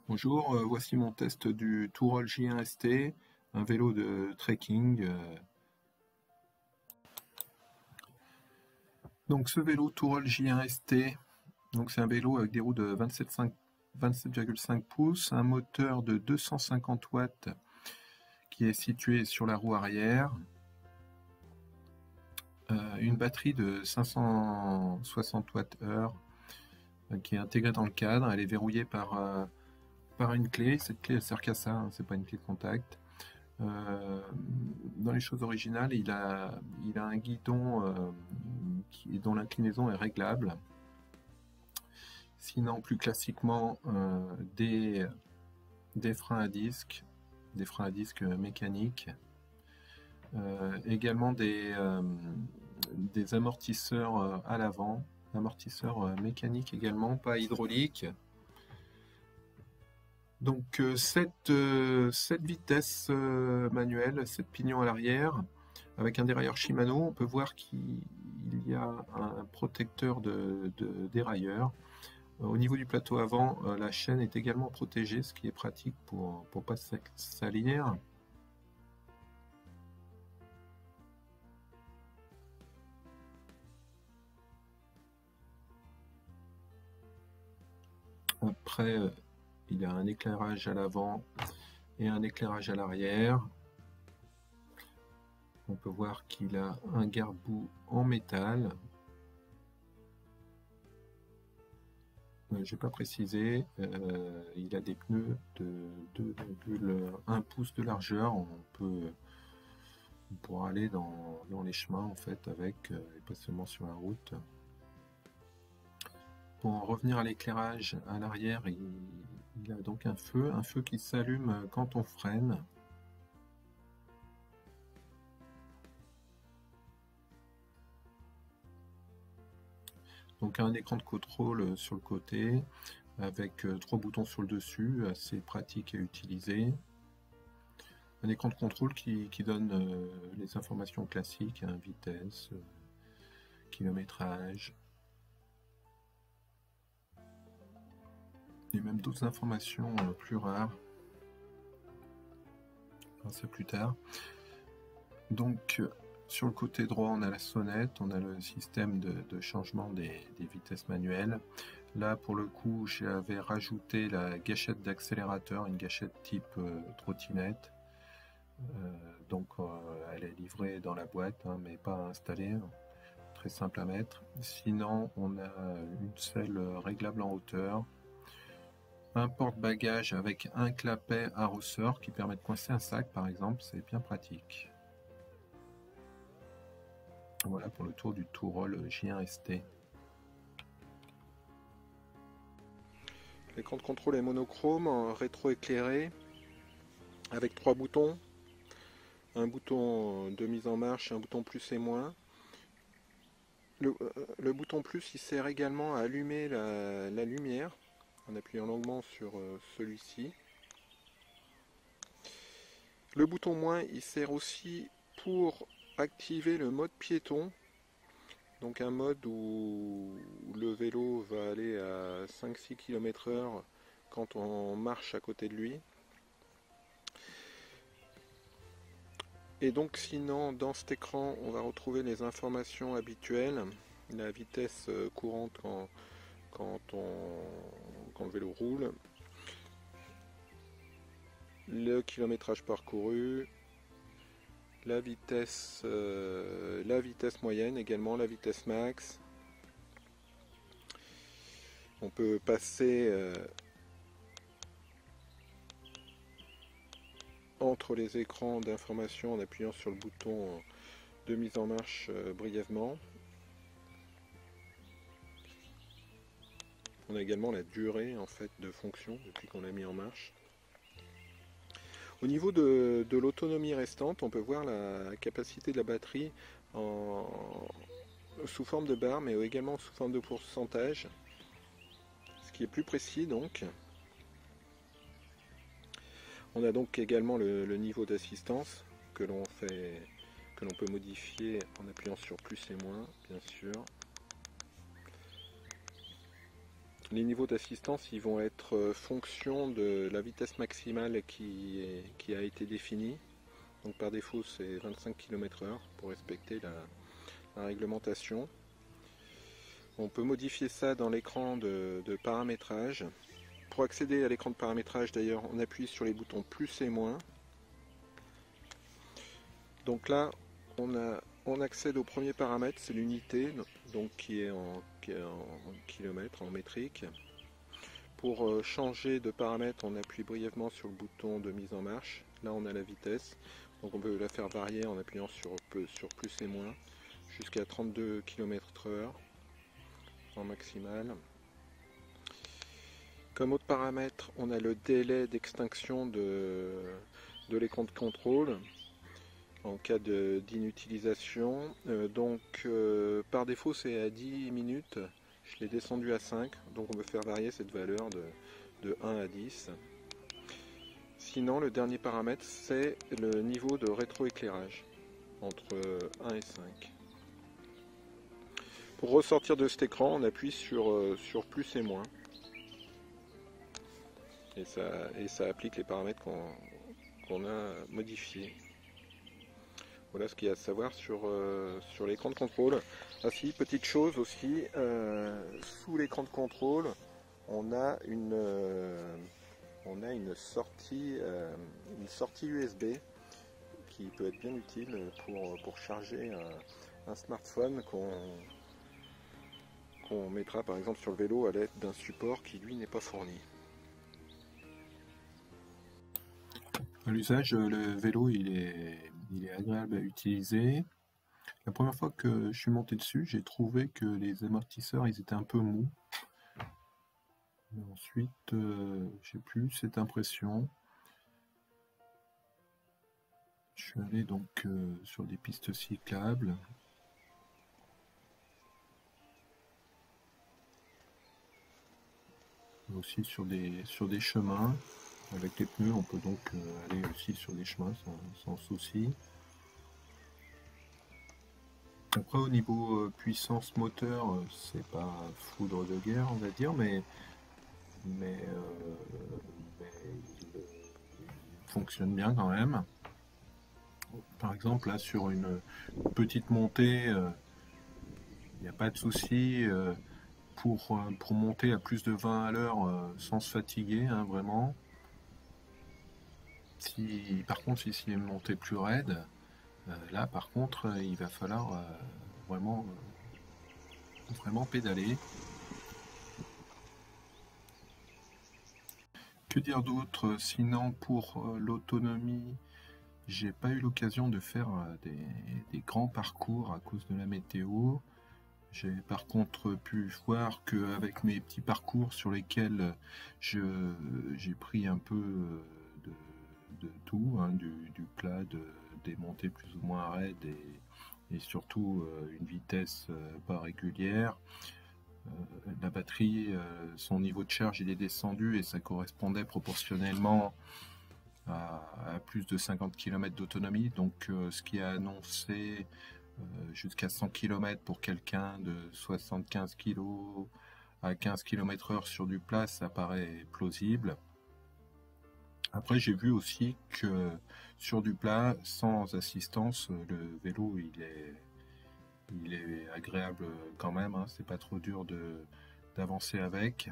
Bonjour, voici mon test du Tourol J1 ST, un vélo de trekking. Donc ce vélo Tourol J1 ST, c'est un vélo avec des roues de 27,5 pouces, un moteur de 250 watts qui est situé sur la roue arrière, une batterie de 560 Wh qui est intégrée dans le cadre. Elle est verrouillée par une clé. Cette clé elle sert qu'à ça, hein, c'est pas une clé de contact. Dans les choses originales, il a un guidon dont l'inclinaison est réglable. Sinon, plus classiquement, des freins à disque, mécaniques. Également des amortisseurs à l'avant, amortisseurs mécaniques également, pas hydrauliques. Donc 7 vitesses manuelles, 7 pignons à l'arrière, avec un dérailleur Shimano. On peut voir qu'il y a un protecteur de dérailleur. Au niveau du plateau avant, la chaîne est également protégée, ce qui est pratique pour ne pas salir. Après, il y a un éclairage à l'avant et un éclairage à l'arrière. On peut voir qu'il a un garde-boue en métal. Je n'ai pas précisé, il a des pneus de 2,1 pouces de largeur. On pourra aller dans les chemins en fait avec, et pas seulement sur la route. Pour en revenir à l'éclairage à l'arrière, il a donc un feu qui s'allume quand on freine. Donc un écran de contrôle sur le côté avec 3 boutons sur le dessus, assez pratique à utiliser. Un écran de contrôle qui donne les informations classiques, hein, vitesse, kilométrage, et même d'autres informations plus rares. Enfin, ça plus tard. Donc sur le côté droit, on a la sonnette, on a le système de changement des vitesses manuelles. Là, pour le coup, j'avais rajouté la gâchette d'accélérateur, une gâchette type trottinette. Donc, elle est livrée dans la boîte, hein, mais pas installée. Très simple à mettre. Sinon, on a une selle réglable en hauteur. Un porte-bagages avec un clapet à ressort qui permet de coincer un sac, par exemple. C'est bien pratique. Voilà pour le tour du Tourol J1 ST. L'écran de contrôle est monochrome, rétro-éclairé, avec 3 boutons. Un bouton de mise en marche, un bouton plus et moins. Le bouton plus, il sert également à allumer la lumière, en appuyant longuement sur celui-ci. Le bouton moins, il sert aussi pour activer le mode piéton. Donc un mode où le vélo va aller à 5-6 km/h quand on marche à côté de lui. Et donc sinon, dans cet écran, on va retrouver les informations habituelles. La vitesse courante quand le vélo roule. Le kilométrage parcouru. La vitesse moyenne également, la vitesse max. On peut passer entre les écrans d'information en appuyant sur le bouton de mise en marche brièvement. On a également la durée en fait de fonction depuis qu'on l'a mis en marche. Au niveau de l'autonomie restante, on peut voir la capacité de la batterie sous forme de barre, mais également sous forme de pourcentage, ce qui est plus précis donc. On a donc également le niveau d'assistance que l'on peut modifier en appuyant sur plus et moins, bien sûr. les niveaux d'assistance ils vont être fonction de la vitesse maximale qui a été définie. Donc par défaut c'est 25 km/h pour respecter la réglementation. On peut modifier ça dans l'écran de paramétrage. Pour accéder à l'écran de paramétrage d'ailleurs, on appuie sur les boutons plus et moins. Donc là, on accède au premier paramètre, c'est l'unité, donc qui est en kilomètres, en métrique. Pour changer de paramètre, on appuie brièvement sur le bouton de mise en marche. Là, on a la vitesse, donc on peut la faire varier en appuyant sur plus et moins, jusqu'à 32 km/h. En maximal. Comme autre paramètre, on a le délai d'extinction de l'écran de contrôle en cas d'inutilisation. Par défaut c'est à 10 minutes, je l'ai descendu à 5, donc on peut faire varier cette valeur de 1 à 10. Sinon le dernier paramètre c'est le niveau de rétroéclairage entre 1 et 5. Pour ressortir de cet écran, on appuie sur plus et moins. Et ça applique les paramètres qu'on a modifiés. Voilà ce qu'il y a à savoir sur l'écran de contrôle. Ah si, petite chose aussi, sous l'écran de contrôle, on a une sortie USB qui peut être bien utile pour charger un smartphone qu'on mettra par exemple sur le vélo à l'aide d'un support qui lui n'est pas fourni. À l'usage, le vélo il est agréable à utiliser. La première fois que je suis monté dessus, j'ai trouvé que les amortisseurs ils étaient un peu mous. Mais ensuite, j'ai plus cette impression. Je suis allé donc sur des pistes cyclables. Aussi sur des chemins. Avec les pneus, on peut donc aller aussi sur des chemins sans souci. Après, au niveau puissance moteur, c'est pas foudre de guerre, on va dire, mais il fonctionne bien quand même. Par exemple, là, sur une petite montée, il n'y a pas de souci pour monter à plus de 20 à l'heure sans se fatiguer, hein, vraiment. Par contre, si c'est une montée plus raide, là, par contre, il va falloir vraiment pédaler. Que dire d'autre? Sinon, pour l'autonomie, j'ai pas eu l'occasion de faire des grands parcours à cause de la météo. J'ai par contre pu voir qu'avec mes petits parcours sur lesquels j'ai pris un peu de tout, hein, du plat, des montées plus ou moins raides et surtout une vitesse pas régulière. La batterie, son niveau de charge il est descendu et ça correspondait proportionnellement à plus de 50 km d'autonomie, donc ce qui a annoncé jusqu'à 100 km pour quelqu'un de 75 kg à 15 km/h sur du plat, ça paraît plausible. Après, j'ai vu aussi que sur du plat, sans assistance, le vélo il est agréable quand même, hein, c'est pas trop dur d'avancer avec.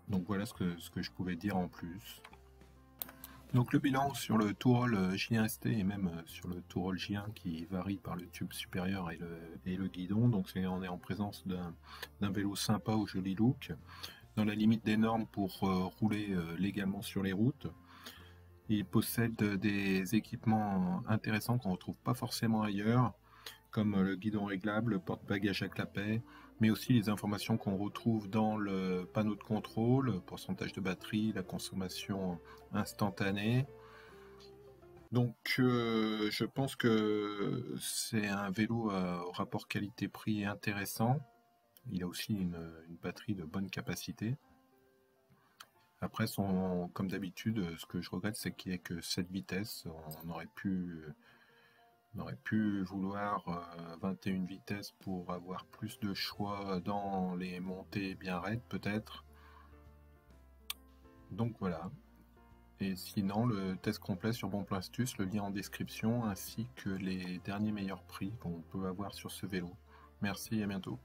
Donc voilà ce que je pouvais dire en plus. Donc le bilan sur le Touroll J1 ST et même sur le Touroll J1 qui varie par le tube supérieur et le guidon. Donc on est en présence d'un vélo sympa au joli look, dans la limite des normes pour rouler légalement sur les routes. Il possède des équipements intéressants qu'on ne retrouve pas forcément ailleurs, comme le guidon réglable, le porte-bagages à clapet, mais aussi les informations qu'on retrouve dans le panneau de contrôle, le pourcentage de batterie, la consommation instantanée. Donc je pense que c'est un vélo au rapport qualité-prix intéressant. Il a aussi une batterie de bonne capacité. Après, comme d'habitude, ce que je regrette, c'est qu'il n'y ait que 7 vitesses. On aurait pu On aurait pu vouloir 21 vitesses pour avoir plus de choix dans les montées bien raides peut-être. Donc voilà. Et sinon, le test complet sur Bonplan Astuce, le lien en description, ainsi que les derniers meilleurs prix qu'on peut avoir sur ce vélo. Merci et à bientôt.